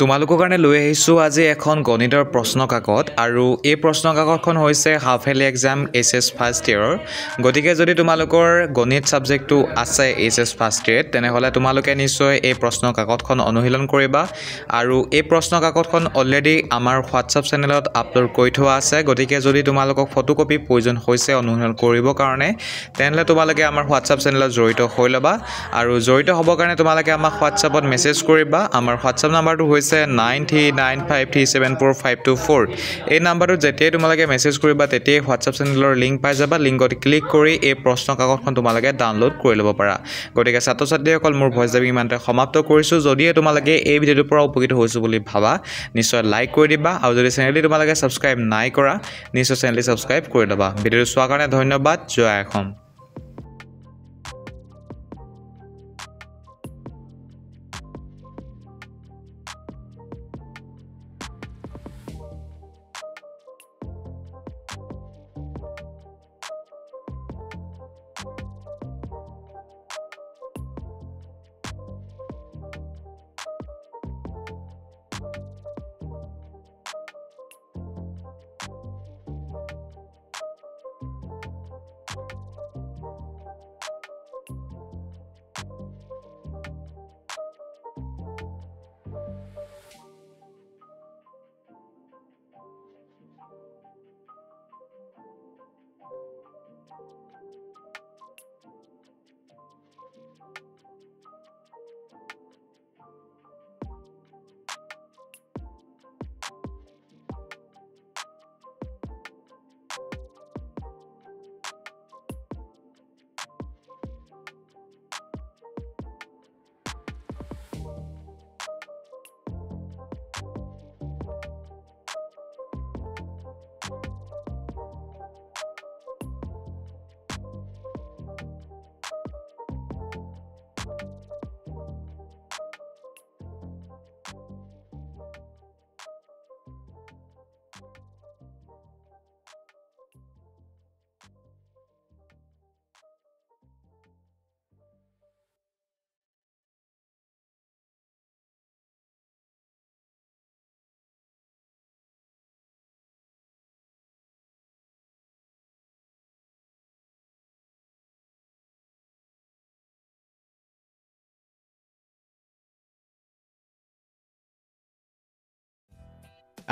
তোমালোকৰ কাৰণে লৈ আহিছোঁ আজি এখন গণিতৰ প্ৰশ্ন কাকত আৰু এই প্ৰশ্ন কাকতখন হৈছে half yearly exam HS first ইয়েৰৰ। গতিকে যদি তোমালোকৰ গণিত ছাবজেক্টটো আছে এইচএছ ফাৰ্ষ্ট ইয়েৰত তেনেহ'লে তোমালোকে নিশ্চয় এই প্ৰশ্ন কাকতখন অনুশীলন কৰিবা আৰু এই প্ৰশ্ন কাকতখন অলৰেডি আমাৰ হোৱাটছআপ চেনেলত আপলোড কৰি থোৱা আছে। গতিকে যদি তোমালোকক ফটোকপি প্ৰয়োজন হৈছে অনুশীলন কৰিবৰ কাৰণে তেনেহ'লে তোমালোকে আমাৰ হোৱাটছআপ চেনেলত জড়িত হৈ ল'বা আৰু জড়িত হ'বৰ কাৰণে তোমালোকে আমাক হোৱাটছআপত মেছেজ কৰিবা। আমাৰ হোৱাটছআপ নাম্বাৰটো হৈছে 9395374524। এই নাম্বাৰটোত যেতিয়াই তোমালোকে মেছেজ কৰিবা তেতিয়াই হোৱাটছআপ চেনেলৰ লিংক পাই যাবা। লিংকত ক্লিক কৰি এই প্ৰশ্ন কাকতখন তোমালোকে ডাউনলোড কৰি ল'ব পাৰা। গতিকে ছাত্ৰ ছাত্ৰীসকল মোৰ ভইচ ডাবিং ইমানতে সমাপ্ত কৰিছোঁ। যদিহে তোমালোকে এই ভিডিঅ'টোৰ পৰা উপকৃত হৈছোঁ বুলি ভাবা নিশ্চয় লাইক কৰি দিবা আৰু যদি চেনেলটি তোমালোকে ছাবস্ক্ৰাইব নাই কৰা নিশ্চয় চেনেলটি ছাবস্ক্ৰাইব কৰি ল'বা। ভিডিঅ'টো চোৱাৰ কাৰণে ধন্যবাদ। জয় অসম।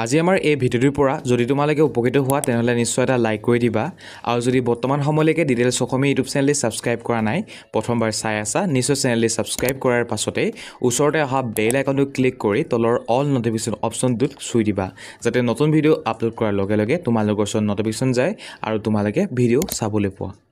আজি আমাৰ এই ভিডিঅ'টোৰ পৰা যদি তোমালোকে উপকৃত হোৱা তেনেহ'লে নিশ্চয় এটা লাইক কৰি দিবা আৰু যদি বৰ্তমান সময়লৈকে ডিটেইলছ অসমীয়া ইউটিউব চেনেলটি ছাবস্ক্ৰাইব কৰা নাই প্ৰথমবাৰ চাই আছা নিশ্চয় চেনেলটি ছাবস্ক্ৰাইব কৰাৰ পাছতে ওচৰতে অহা বেল আইকনটো ক্লিক কৰি তলৰ অল নটিফিকেশ্যন অপশ্যনটোত চুই দিবা যাতে নতুন ভিডিঅ' আপলোড কৰাৰ লগে লগে তোমালোকৰ ওচৰত নটিফিকেশ্যন যায় আৰু তোমালোকে ভিডিঅ' চাবলৈ পোৱা।